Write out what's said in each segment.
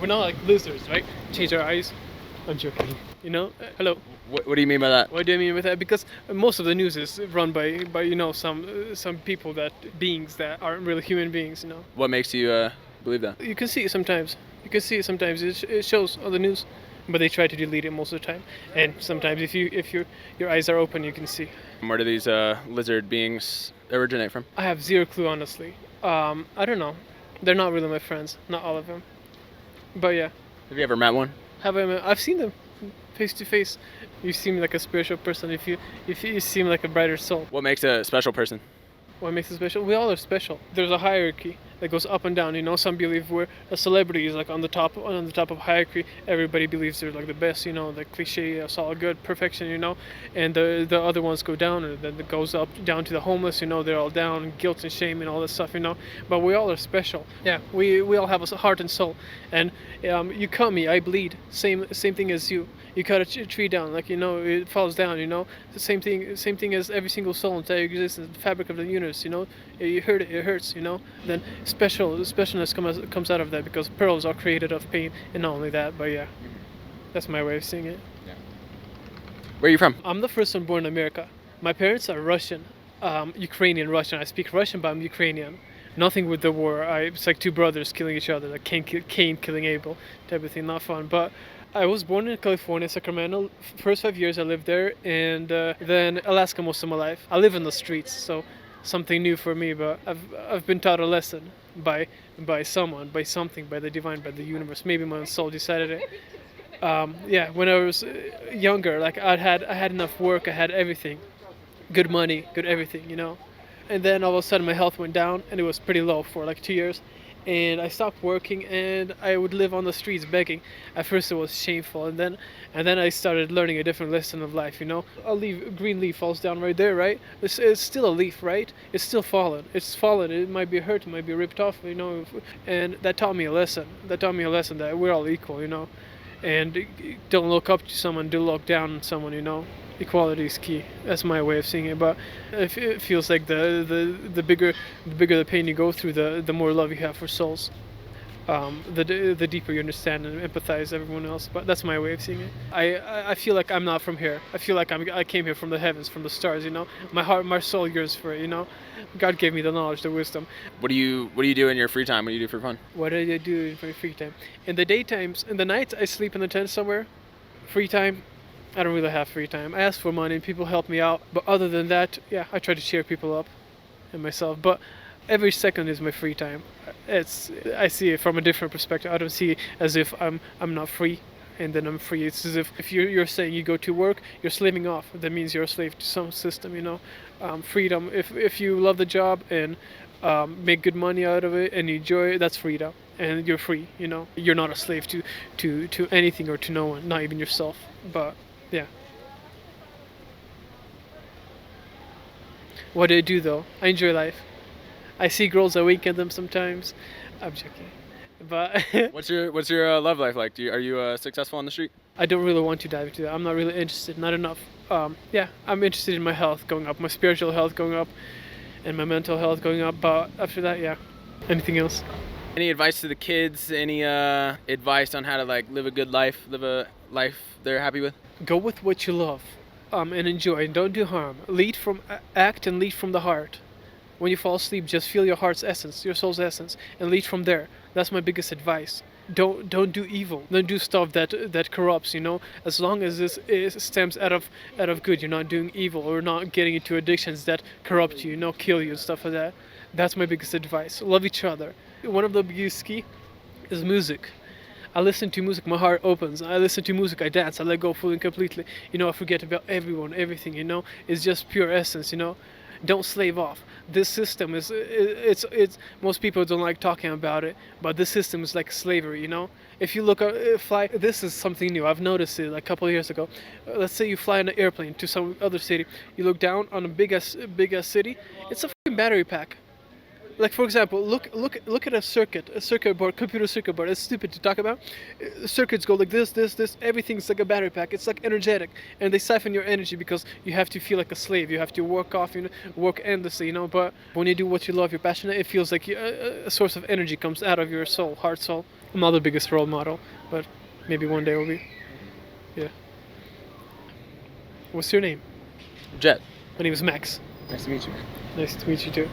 We're not like lizards, right? Change our eyes. I'm joking. Hello. What do you mean by that? What do I mean with that? Because most of the news is run by some people beings that aren't really human beings. What makes you believe that? You can see it sometimes. It shows on the news, but they try to delete it most of the time. And sometimes if your eyes are open, you can see. Where do these lizard beings originate from? I have zero clue, honestly. I don't know. They're not really my friends. Not all of them. But yeah. Have you ever met one? I've seen them face to face. You seem like a spiritual person if you seem like a brighter soul. What makes a special person? What makes it special? We all are special. There's a hierarchy that goes up and down. Some believe we're a celebrity is like on the top of hierarchy. Everybody believes they're like the best. The cliche, it's all good, perfection. And the other ones go down, and then it goes up down to the homeless. They're all down, guilt and shame and all this stuff. But we all are special. Yeah, we all have a heart and soul. And you cut me, I bleed. Same thing as you. You cut a tree down, it falls down. The same thing as every single soul entire existence, the fabric of the universe. You hurt it hurts. Then specialness comes out of that, because pearls are created of pain, and not only that, but yeah, that's my way of seeing it. Yeah. Where are you from? I'm the first one born in America. My parents are Russian, Ukrainian Russian. I speak Russian, but I'm Ukrainian. Nothing with the war. It's like two brothers killing each other, like Cain killing Abel, type of thing. Not fun, but. I was born in California, Sacramento. First 5 years I lived there, and then Alaska most of my life. I live in the streets, so something new for me. But I've been taught a lesson by someone, by something, by the divine, by the universe. Maybe my own soul decided it. Yeah, when I was younger, like I had enough work, I had everything, good money, good everything, And then all of a sudden my health went down, and it was pretty low for like 2 years. And I stopped working, and I would live on the streets begging. At first it was shameful, and then I started learning a different lesson of life. A green leaf falls down right there, right? It's still a leaf, right? It's still fallen. It's fallen. It might be hurt. It might be ripped off. And that taught me a lesson. That we're all equal. And don't look up to someone. Do look down on someone. Equality is key. That's my way of seeing it. But it feels like the bigger the pain you go through, the more love you have for souls. The deeper you understand and empathize with everyone else. But that's my way of seeing it. I feel like I'm not from here. I feel like I came here from the heavens, from the stars. My heart, my soul yearns for it. God gave me the knowledge, the wisdom. What do you do in your free time? What do you do for fun? What do I do in my free time? In the daytimes, in the nights, I sleep in the tent somewhere. Free time. I don't really have free time. I ask for money and people help me out. But other than that, yeah, I try to cheer people up and myself. But every second is my free time. I see it from a different perspective. I don't see it as if I'm not free and then I'm free. It's as if you're saying you go to work, you're slaving off. That means you're a slave to some system, Freedom, if you love the job and make good money out of it and you enjoy it, that's freedom. And you're free, You're not a slave to anything or to no one, not even yourself. But yeah. What do I do though? I enjoy life. I see girls, I wink at them sometimes. I'm joking. But what's your love life like? Are you successful on the street? I don't really want to dive into that. I'm not really interested. Not enough. Yeah, I'm interested in my health going up, my spiritual health going up, and my mental health going up. But after that, yeah. Anything else? Any advice to the kids? Any advice on how to live a good life, live a life they're happy with? Go with what you love, and enjoy. And don't do harm. Act and lead from the heart. When you fall asleep, just feel your heart's essence, your soul's essence, and lead from there. That's my biggest advice. Don't do evil. Don't do stuff that corrupts. As long as this stems out of good, you're not doing evil or not getting into addictions that corrupt you, kill you and stuff like that. That's my biggest advice. Love each other. One of the biggest key is music. I listen to music, my heart opens. I listen to music, I dance, I let go fully and completely. I forget about everyone, everything. It's just pure essence. Don't slave off. This system it's most people don't like talking about it, but this system is like slavery. If you look at fly, this is something new. I've noticed it like a couple of years ago. Let's say you fly in an airplane to some other city. You look down on a big ass city. It's a fucking battery pack. Like for example, look at a circuit board, computer circuit board. It's stupid to talk about. Circuits go like this. Everything's like a battery pack. It's like energetic, and they siphon your energy because you have to feel like a slave. You have to work off, work endlessly, But when you do what you love, you're passionate. It feels like a source of energy comes out of your soul, heart, soul. I'm not the biggest role model, but maybe one day will be. Yeah. What's your name? Jet. My name is Max. Nice to meet you. Nice to meet you too.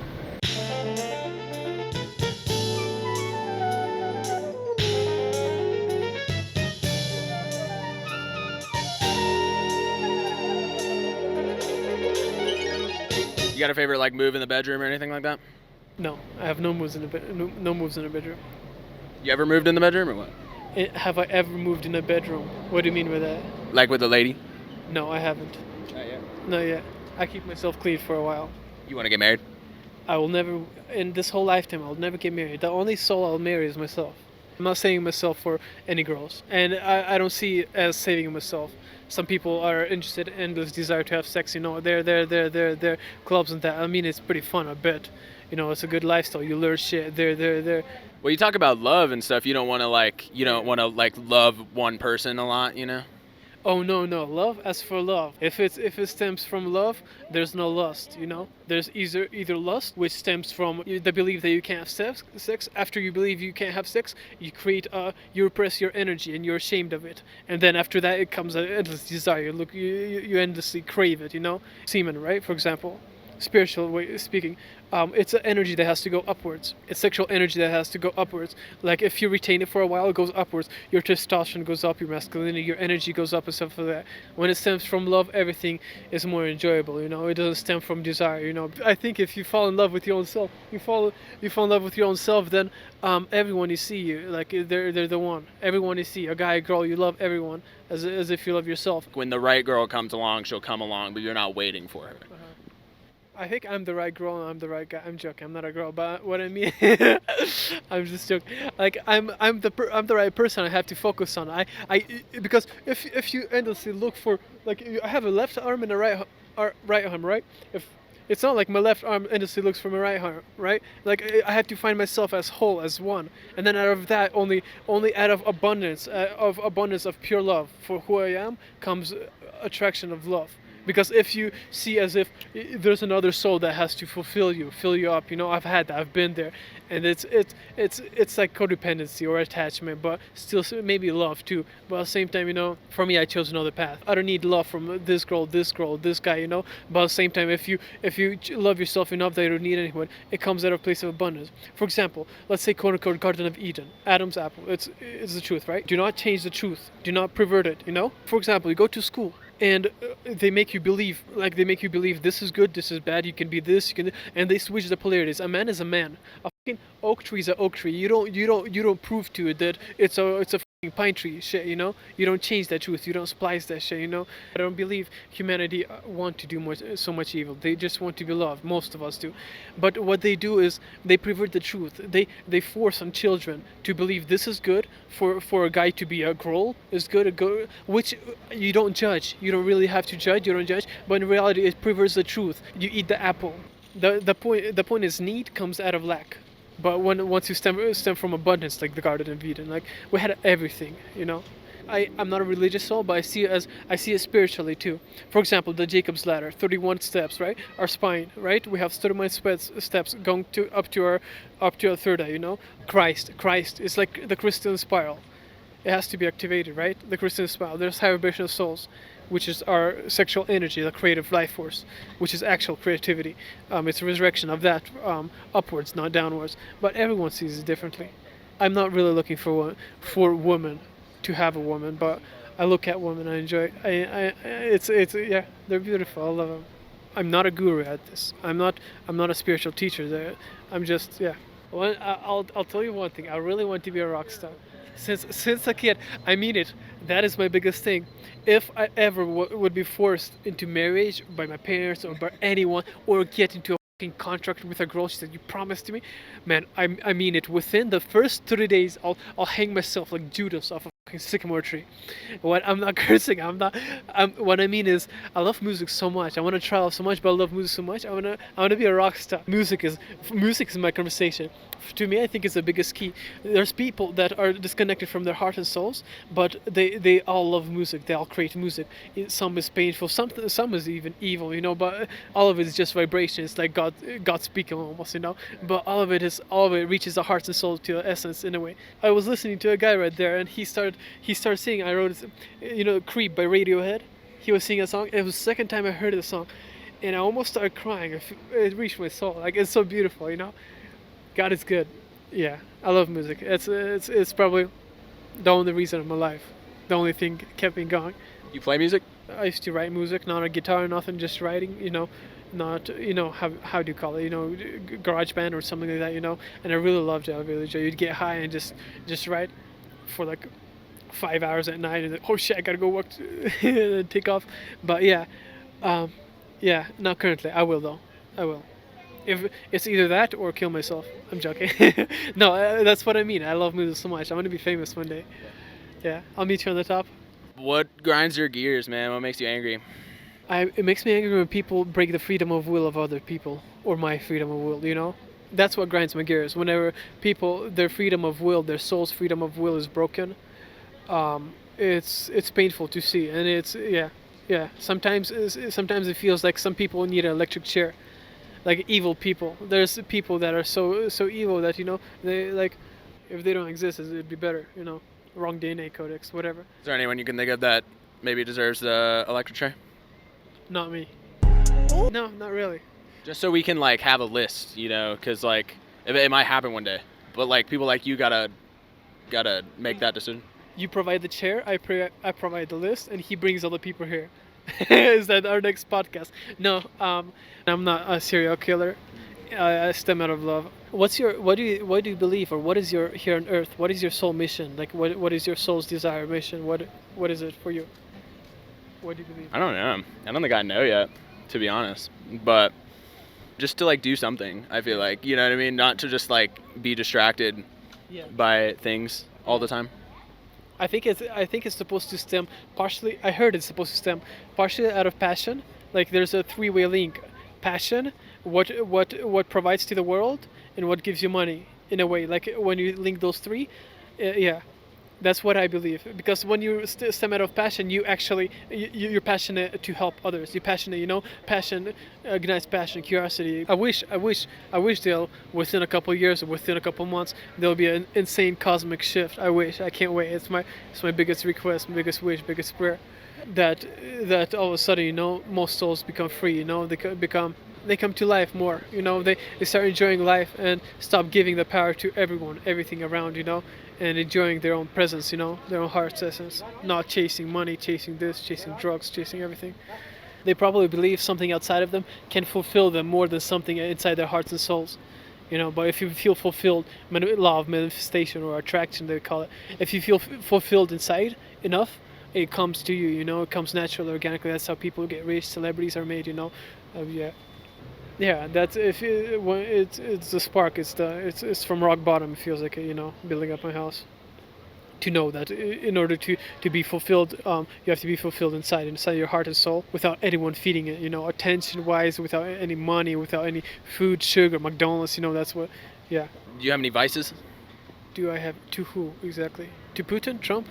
You got a favorite like move in the bedroom or anything like that? No, I have no moves in the no moves in the bedroom. You ever moved in the bedroom or what? Have I ever moved in a bedroom? What do you mean by that? Like with a lady? No, I haven't. Not yet. Not yet. I keep myself clean for a while. You want to get married? I will never, in this whole lifetime, I'll never get married. The only soul I'll marry is myself. I'm not saving myself for any girls. And I don't see it as saving myself. Some people are interested in this desire to have sex, they're clubs and that. I mean, it's pretty fun, I bet. It's a good lifestyle. You learn shit. They're. Well, you talk about love and stuff. You don't want to love one person a lot, Oh no, love as for love. If it stems from love, there's no lust, There's either lust, which stems from the belief that you can't have sex. After you believe you can't have sex, you you repress your energy and you're ashamed of it. And then after that, it comes an endless desire. Look, you endlessly crave it, Semen, right? For example, spiritual way of speaking. It's an energy that has to go upwards. It's sexual energy that has to go upwards. Like if you retain it for a while, it goes upwards. Your testosterone goes up, your masculinity, your energy goes up and stuff like that. When it stems from love, everything is more enjoyable, It doesn't stem from desire, I think if you fall in love with your own self, you fall in love with your own self, then everyone you see, like they're the one. Everyone you see, a guy, a girl, you love everyone as if you love yourself. When the right girl comes along, she'll come along, but you're not waiting for her. I think I'm the right girl and I'm the right guy. I'm joking. I'm not a girl, but what I mean, I'm just joking. Like I'm the right person. I have to focus on. Because if you endlessly look for I have a left arm and a right arm, right? If it's not like my left arm endlessly looks for my right arm, right? Like I have to find myself as whole, as one, and then out of that, only out of abundance of pure love for who I am comes attraction of love. Because if you see as if there's another soul that has to fill you up, I've had that, I've been there, and it's like codependency or attachment, but still maybe love too. But at the same time, for me, I chose another path. I don't need love from this girl, this guy, But at the same time, if you love yourself enough that you don't need anyone, it comes out of a place of abundance. For example, let's say quote unquote Garden of Eden, Adam's apple. It's the truth, right? Do not change the truth. Do not pervert it. For example, you go to school. And they make you believe this is good, this is bad, you can be this, and they switch the polarities. A man is a man. A fucking oak tree is an oak tree. You don't prove to it that it's a fucking pine tree shit, You don't change that truth. You don't splice that shit, I don't believe humanity want to do so much evil. They just want to be loved. Most of us do. But what they do is they pervert the truth. They force on children to believe this is good. For a guy to be a girl is good, which you don't judge. You don't really have to judge. You don't judge. But in reality, it perverts the truth. You eat the apple. The point is need comes out of lack. But once you stem from abundance, like the Garden of Eden, like we had everything, I'm not a religious soul, but I see it spiritually too. For example, the Jacob's ladder, 31 steps, right? Our spine, right? We have 31 steps going up to our third eye, Christ is like the crystalline spiral. It has to be activated, right? The crystalline spiral. There's high vibrational souls, which is our sexual energy, the creative life force, which is actual creativity. It's a resurrection of that upwards, not downwards. But everyone sees it differently. I'm not really looking for women to have a woman, but I look at women, I enjoy. Yeah, they're beautiful. I love them. I'm not a guru at this. I'm not a spiritual teacher. I'm just Well, I'll tell you one thing. I really want to be a rock star. Since a kid, I mean it. That is my biggest thing. If I ever would be forced into marriage by my parents or by anyone, or get into a fucking contract with a girl, she said, "You promised to me," man. I mean it. Within the first 30 days, I'll hang myself like Judas off a fucking sycamore tree. What I'm not cursing. I'm not. What I mean is, I love music so much. I want to travel so much, but I love music so much. I wanna be a rock star. Music is my conversation. To me, I think it's the biggest key. There's people that are disconnected from their heart and souls, but they all love music. They all create music. Some is painful, some is even evil, but all of it is just vibration. It's like God speaking almost, But all of it reaches the hearts and souls to the essence in a way. I was listening to a guy right there, and he started singing. I wrote, "Creep" by Radiohead. He was singing a song. It was the second time I heard the song, and I almost started crying. It reached my soul. Like, it's so beautiful. God is good. Yeah, I love music. It's probably the only reason I'm alive. The only thing kept me going. You play music? I used to write music, not a guitar, nothing, just writing. Not how do you call it? Garage band or something like that. And I really loved it. I really enjoyed it. You'd get high and just write for like 5 hours at night, and then, oh shit, I gotta go work and take off. But yeah, not currently. I will though. I will. If it's either that or kill myself. I'm joking. No, that's what I mean. I love music so much. I want to be famous one day. Yeah, I'll meet you on the top. What grinds your gears, man? What makes you angry? It makes me angry when people break the freedom of will of other people, or my freedom of will. That's what grinds my gears. Whenever people, their freedom of will, their soul's freedom of will is broken, it's painful to see. And yeah. Sometimes it feels like some people need an electric chair. Like evil people. There's people that are so evil that they like, if they don't exist, it'd be better. Wrong DNA codex, whatever. Is there anyone you can think of that maybe deserves the electric chair? Not me. No, not really. Just so we can have a list, because it might happen one day. But people like you gotta make that decision. You provide the chair, I provide the list, and he brings all the people here. Is that our next podcast? No, I'm not a serial killer. I stem out of love. What do you believe, or what is your here on Earth? What is your soul mission? Like, what is your soul's desire mission? What is it for you? What do you believe? I don't know. I don't think I know yet, to be honest. But just to do something, I feel like, you know what I mean? Not to just be distracted by things all the time. I think it's supposed to stem partially. I heard it's supposed to stem partially out of passion. Like, there's a three-way link: passion, what provides to the world, and what gives you money. In a way, like when you link those three, that's what I believe. Because when you stem out of passion, you're passionate to help others. You're passionate, passion ignites passion, curiosity. I wish they'll, within a couple of years or within a couple of months, there'll be an insane cosmic shift. I can't wait. It's my biggest request, my biggest wish, biggest prayer, that all of a sudden, most souls become free. They come to life more. They start enjoying life and stop giving the power to everything around. And enjoying their own presence, their own heart's essence, not chasing money, chasing this, chasing drugs, chasing everything. They probably believe something outside of them can fulfill them more than something inside their hearts and souls. But if you feel fulfilled, law of manifestation or attraction, they call it. If you feel fulfilled inside enough, it comes to you. It comes naturally, organically. That's how people get rich. Celebrities are made. Yeah, that's it's the spark. It's from rock bottom. It feels like building up my house. To know that in order to be fulfilled, you have to be fulfilled inside your heart and soul, without anyone feeding it. Attention-wise, without any money, without any food, sugar, McDonald's. That's what. Yeah. Do you have any vices? Do I have to who exactly? To Putin, Trump?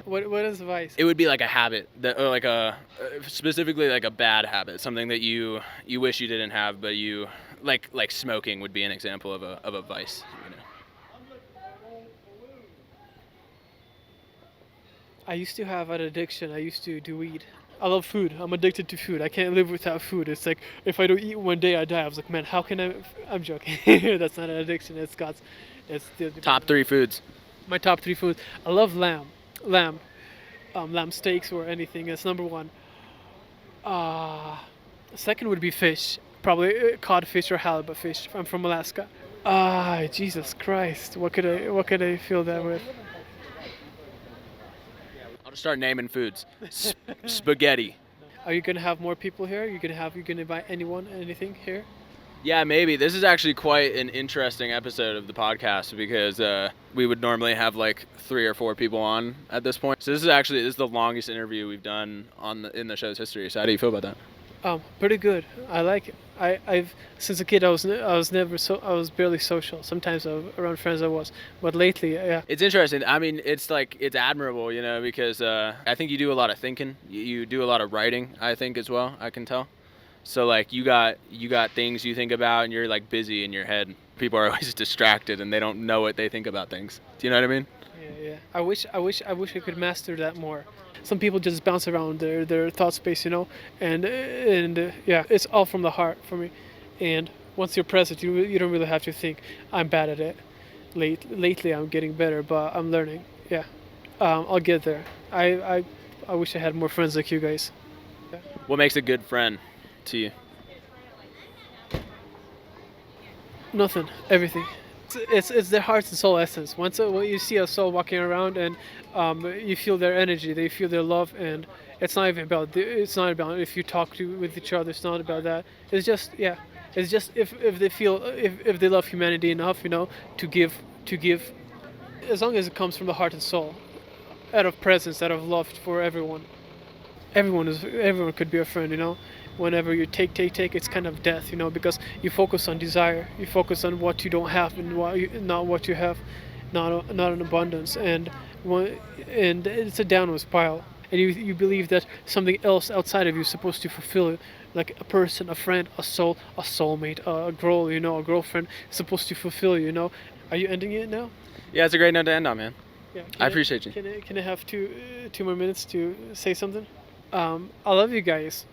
What is vice? It would be like a habit or specifically a bad habit, something that you wish you didn't have, but you like smoking would be an example of a vice. I used to have an addiction. I used to do weed. I love food. I'm addicted to food. I can't live without food. It's like, if I don't eat one day, I die. I was like, man, how can I? I'm joking. That's not an addiction. It's God's. It's the top 3 foods. My top 3 foods. I love lamb. Lamb steaks or anything. That's number 1. Second would be fish, probably codfish or halibut fish. I'm from Alaska. Jesus Christ, what could I fill that with? I'll just start naming foods. Spaghetti. Are you gonna have more people here? Are you gonna invite anything here? Yeah, maybe. This is actually quite an interesting episode of the podcast because we would normally have like 3 or 4 people on at this point. So this is the longest interview we've done in the show's history. So how do you feel about that? Pretty good. I like it. I've since a kid I was barely social. Sometimes around friends I was, but lately, yeah. It's interesting. I mean, it's admirable, because I think you do a lot of thinking. You do a lot of writing, I think, as well. I can tell. So like you got things you think about, and you're like busy in your head. People are always distracted, and they don't know what they think about things. Do you know what I mean? Yeah. I wish I could master that more. Some people just bounce around their thought space, and yeah, it's all from the heart for me. And once you're present, you don't really have to think. I'm bad at it. Lately, I'm getting better, but I'm learning. Yeah, I'll get there. I wish I had more friends like you guys. Yeah. What makes a good friend to you? Nothing. Everything. It's their heart and soul essence. Once when you see a soul walking around and you feel their energy, they feel their love, and it's not about if you talk with each other. It's not about that. It's just It's just if they love humanity enough, to give, as long as it comes from the heart and soul, out of presence, out of love for everyone. Everyone could be a friend. Whenever you take, it's kind of death, because you focus on desire, you focus on what you don't have and not what you have, not an abundance, and it's a downward spiral, and you believe that something else outside of you is supposed to fulfill it, like a person, a friend, a soul, a soulmate, a girl, a girlfriend is supposed to fulfill you. Are you ending it now? Yeah, it's a great note to end on, man. Yeah, I appreciate you. Can I have two more minutes to say something? I love you guys.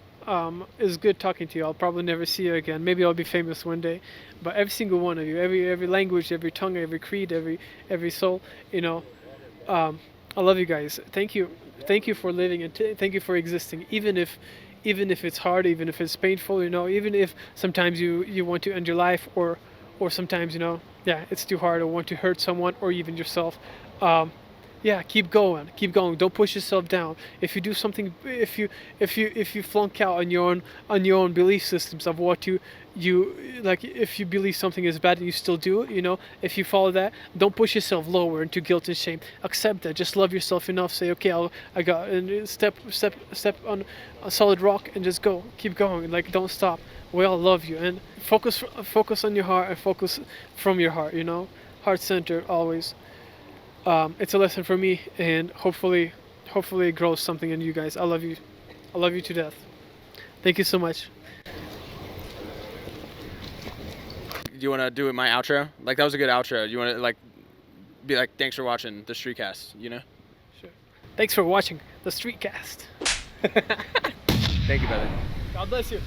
It's good talking to you. I'll probably never see you again. Maybe I'll be famous one day. But every single one of you, every language, every tongue, every creed, every soul, I love you guys. Thank you for living, and thank you for existing. Even if it's hard, even if it's painful, even if sometimes you want to end your life, or sometimes it's too hard, or want to hurt someone, or even yourself. Yeah, keep going. Don't push yourself down. If you do something, if you flunk out on your own belief systems of what you like, if you believe something is bad and you still do it, if you follow that, don't push yourself lower into guilt and shame. Accept that. Just love yourself enough. Say, okay, I got, and step on a solid rock and just go. Keep going. Like, don't stop. We all love you, and focus on your heart, and focus from your heart. Heart centered always. It's a lesson for me, and hopefully it grows something in you guys. I love you to death. Thank you so much. Do you want to do my outro? Like, that was a good outro. You want to be like, thanks for watching the Streetcast, Sure. Thanks for watching the Streetcast. Thank you, brother. God bless you.